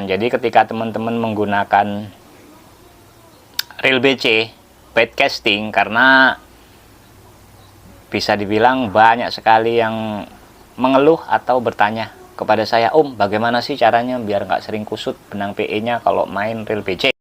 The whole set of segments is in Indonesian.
Jadi ketika teman-teman menggunakan reel BC bait casting, karena bisa dibilang banyak sekali yang mengeluh atau bertanya kepada saya, Om, bagaimana sih caranya biar nggak sering kusut benang PE-nya kalau main reel BC?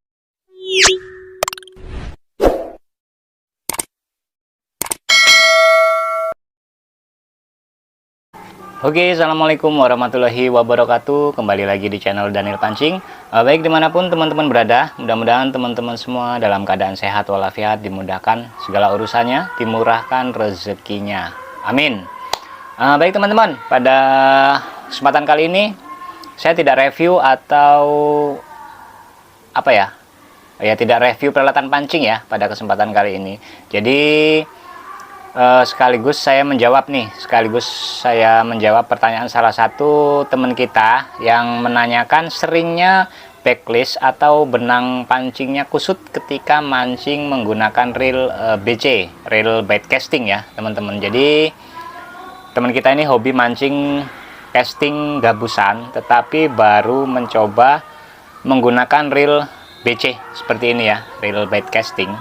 Oke, assalamualaikum warahmatullahi wabarakatuh. Kembali lagi di channel Daniel Pancing. Baik dimanapun teman-teman berada, mudah-mudahan teman-teman semua dalam keadaan sehat walafiat, dimudahkan segala urusannya, dimurahkan rezekinya. Amin. Baik teman-teman, pada kesempatan kali ini saya tidak review atau tidak review peralatan pancing ya pada kesempatan kali ini. Jadi sekaligus saya menjawab pertanyaan salah satu teman kita yang menanyakan seringnya backlist atau benang pancingnya kusut ketika mancing menggunakan reel BC, reel bait casting ya teman-teman. Jadi teman kita ini hobi mancing casting gabusan, tetapi baru mencoba menggunakan reel BC seperti ini ya, reel bait casting.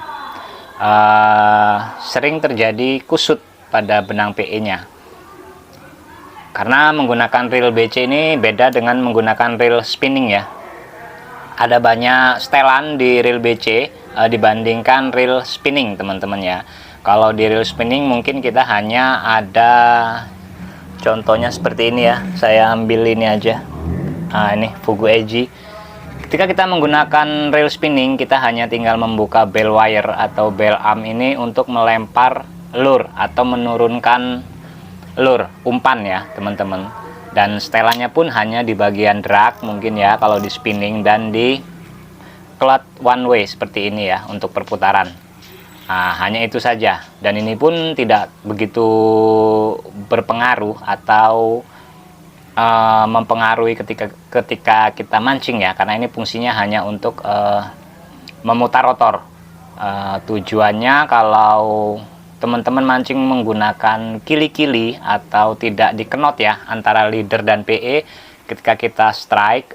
Sering terjadi kusut pada benang PE-nya karena menggunakan reel BC ini beda dengan menggunakan reel spinning ya. Ada banyak setelan di reel BC dibandingkan reel spinning teman-teman ya. Kalau di reel spinning mungkin kita hanya ada contohnya seperti ini ya, saya ambil ini aja. Ini Fugu Eiji. Ketika kita menggunakan reel spinning, kita hanya tinggal membuka bell wire atau bell arm ini untuk melempar lure atau menurunkan lure, umpan ya teman-teman. Dan setelannya pun hanya di bagian drag mungkin ya kalau di spinning, dan di clutch one way seperti ini ya untuk perputaran. Hanya itu saja, dan ini pun tidak begitu berpengaruh atau mempengaruhi ketika kita mancing ya, karena ini fungsinya hanya untuk memutar rotor. Tujuannya kalau teman-teman mancing menggunakan kili-kili atau tidak dikenot ya antara leader dan PE, ketika kita strike,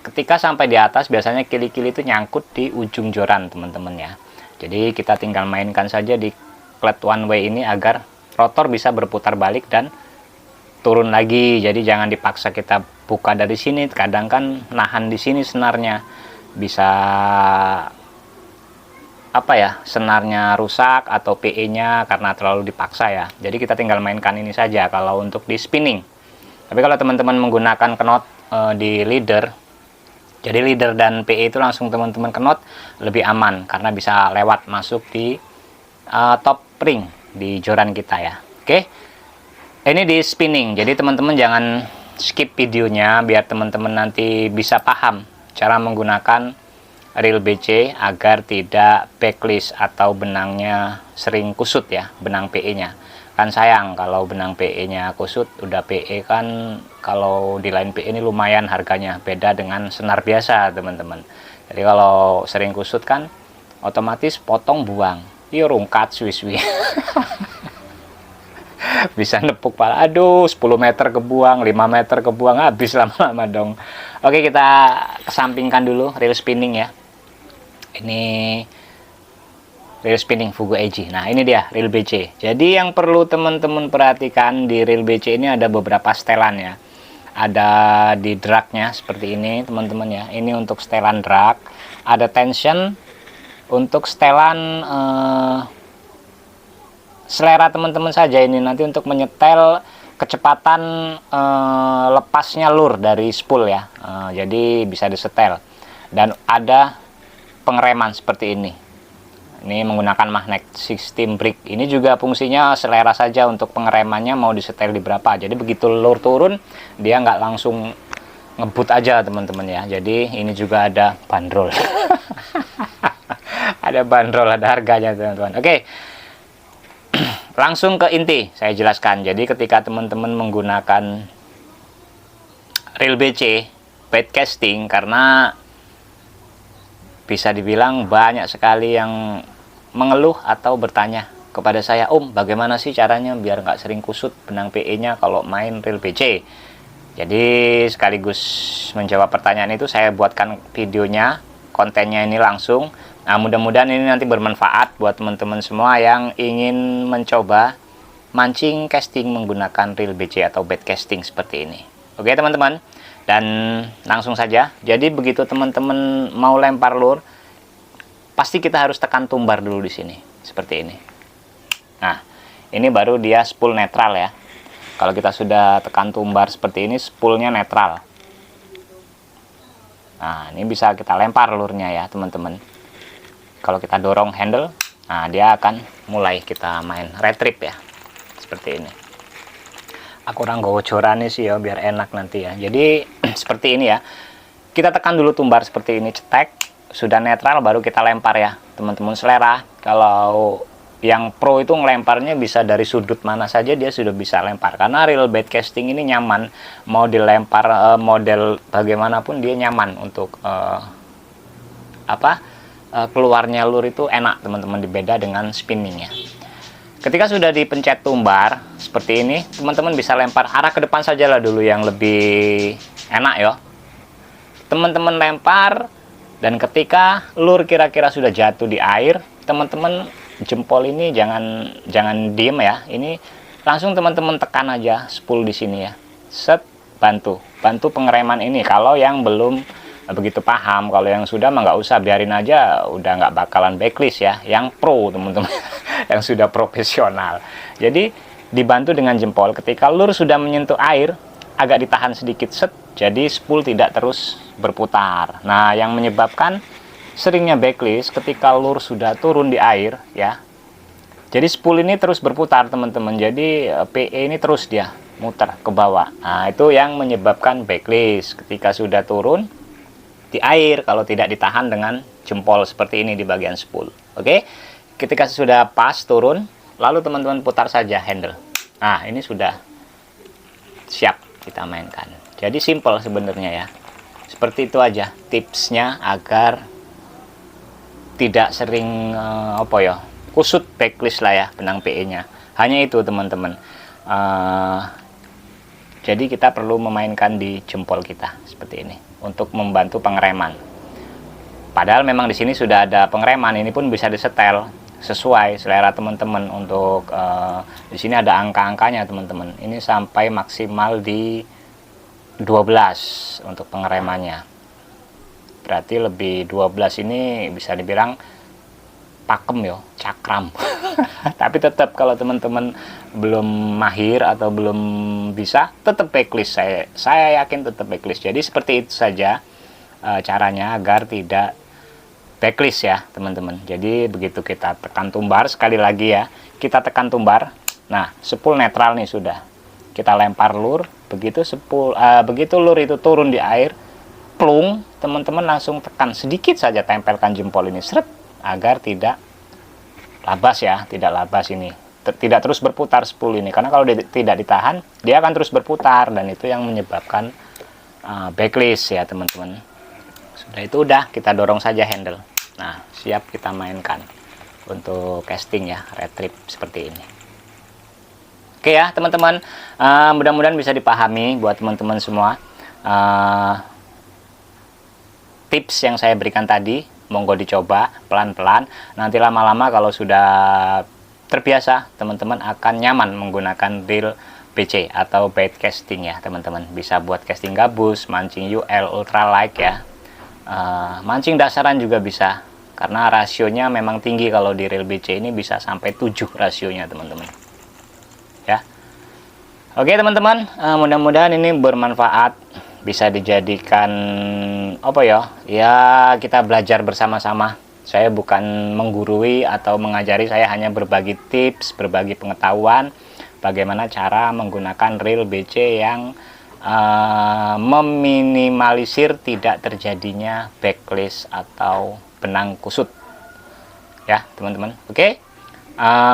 ketika sampai di atas biasanya kili-kili itu nyangkut di ujung joran teman-teman ya. Jadi kita tinggal mainkan saja di clutch one way ini agar rotor bisa berputar balik dan turun lagi. Jadi jangan dipaksa kita buka dari sini, kadang kan nahan di sini senarnya, bisa senarnya rusak atau PE-nya karena terlalu dipaksa ya. Jadi kita tinggal mainkan ini saja kalau untuk di spinning. Tapi kalau teman-teman menggunakan knot di leader, jadi leader dan PE itu langsung teman-teman knot, lebih aman karena bisa lewat masuk di top ring di joran kita ya. Oke. Ini di spinning, jadi teman-teman jangan skip videonya biar teman-teman nanti bisa paham cara menggunakan reel BC agar tidak backlist atau benangnya sering kusut ya, benang PE-nya. Kan sayang kalau benang PE-nya kusut, udah PE kan kalau di line PE ini lumayan harganya, beda dengan senar biasa teman-teman. Jadi kalau sering kusut kan otomatis potong buang, rungkat suwi-suwi. Bisa nepuk pala, aduh 10 meter kebuang, 5 meter kebuang, habis lama-lama dong. Oke, kita kesampingkan dulu reel spinning ya. Ini reel spinning Fugu Eiji. Nah ini dia reel BC. Jadi yang perlu teman-teman perhatikan di reel BC ini ada beberapa setelan ya. Ada di dragnya seperti ini teman-teman ya. Ini untuk setelan drag. Ada tension untuk setelan selera teman-teman saja ini nanti untuk menyetel kecepatan lepasnya lure dari spool ya. Jadi bisa disetel, dan ada pengereman seperti ini menggunakan magnet system brake. Ini juga fungsinya selera saja untuk pengeremannya mau disetel di berapa, jadi begitu lure turun dia nggak langsung ngebut aja teman-teman ya. Jadi ini juga ada bandrol. Ada bandrol, ada harganya teman-teman. Oke, langsung ke inti saya jelaskan. Jadi ketika teman-teman menggunakan reel BC bait casting, karena bisa dibilang banyak sekali yang mengeluh atau bertanya kepada saya, Om, bagaimana sih caranya biar nggak sering kusut benang PE-nya kalau main reel BC? Jadi sekaligus menjawab pertanyaan itu, saya buatkan videonya, kontennya ini langsung. Nah, mudah-mudahan ini nanti bermanfaat buat teman-teman semua yang ingin mencoba mancing casting menggunakan reel BC atau bait casting seperti ini. Oke teman-teman, dan langsung saja. Jadi begitu teman-teman mau lempar lure, pasti kita harus tekan tumbar dulu di sini, seperti ini. Nah, ini baru dia spool netral ya. Kalau kita sudah tekan tumbar seperti ini, spoolnya netral. Nah, ini bisa kita lempar lurnya ya teman-teman. Kalau kita dorong handle, nah dia akan mulai kita main retrieve ya, seperti ini. Aku orang gocorannya sih ya, biar enak nanti ya. Jadi seperti ini ya. Kita tekan dulu tumbar seperti ini, cetek. Sudah netral baru kita lempar ya teman-teman, selera. Kalau yang pro itu ngelemparnya bisa dari sudut mana saja dia sudah bisa lempar, karena reel bait casting ini nyaman, mau dilempar model bagaimanapun dia nyaman untuk keluarnya lure itu enak teman-teman, dibeda dengan spinningnya. Ketika sudah dipencet tumbar seperti ini, teman-teman bisa lempar arah ke depan saja lah dulu yang lebih enak ya. Teman-teman lempar, dan ketika lure kira-kira sudah jatuh di air, teman-teman jempol ini jangan diem ya. Ini langsung teman-teman tekan aja spool di sini ya. Set, bantu pengereman ini kalau yang belum begitu paham. Kalau yang sudah mah nggak usah, biarin aja, udah nggak bakalan backlist ya. Yang pro teman-teman, yang sudah profesional. Jadi dibantu dengan jempol. Ketika lure sudah menyentuh air, agak ditahan sedikit, set, jadi spool tidak terus berputar. Nah, yang menyebabkan seringnya backlist ketika lure sudah turun di air ya. Jadi spool ini terus berputar teman-teman. Jadi PE ini terus dia muter ke bawah. Nah, itu yang menyebabkan backlist ketika sudah turun di air kalau tidak ditahan dengan jempol seperti ini di bagian spool. Oke. Ketika sudah pas turun, lalu teman-teman putar saja handle. Nah, ini sudah siap kita mainkan. Jadi simple sebenarnya ya. Seperti itu aja tipsnya agar tidak sering kusut backlist lah ya benang PE nya. Hanya itu teman-teman. Jadi kita perlu memainkan di jempol kita seperti ini untuk membantu pengereman. Padahal memang di sini sudah ada pengereman, ini pun bisa disetel sesuai selera teman-teman. Untuk di sini ada angka-angkanya teman-teman. Ini sampai maksimal di 12 untuk pengeremannya. Berarti lebih 12 ini bisa dibilang pakem yo, cakram. Tapi tetap kalau teman-teman belum mahir atau belum bisa, tetap backlist. Saya yakin tetap backlist. Jadi seperti itu saja caranya agar tidak backlist ya teman-teman. Jadi begitu kita tekan tumbar, sekali lagi ya, kita tekan tumbar. Nah, spool netral nih sudah. Kita lempar lure, begitu lure itu turun di air, plung, teman-teman langsung tekan sedikit saja, tempelkan jempol ini, seret, agar tidak labas ya, tidak labas ini, tidak terus berputar spool ini, karena kalau tidak ditahan dia akan terus berputar, dan itu yang menyebabkan backlist ya teman-teman. Sudah itu udah kita dorong saja handle. Nah, siap kita mainkan untuk casting ya, retrieve seperti ini. Oke ya teman-teman, mudah-mudahan bisa dipahami buat teman-teman semua. Tips yang saya berikan tadi, monggo dicoba pelan-pelan. Nanti lama-lama kalau sudah terbiasa, teman-teman akan nyaman menggunakan reel BC atau bait casting ya teman-teman. Bisa buat casting gabus, mancing UL, ultralight ya. Mancing dasaran juga bisa, karena rasionya memang tinggi. Kalau di reel BC ini bisa sampai 7 rasionya teman-teman ya. Oke teman-teman, mudah-mudahan ini bermanfaat, bisa dijadikan ya kita belajar bersama-sama. Saya bukan menggurui atau mengajari, saya hanya berbagi tips, berbagi pengetahuan bagaimana cara menggunakan reel BC yang meminimalisir tidak terjadinya backlist atau benang kusut ya teman-teman. Oke,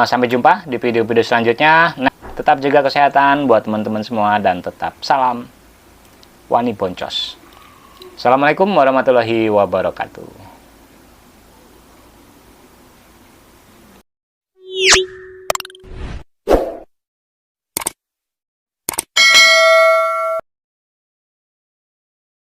sampai jumpa di video-video selanjutnya. Nah, tetap jaga kesehatan buat teman-teman semua, dan tetap salam Wani Boncos. Assalamualaikum warahmatullahi wabarakatuh.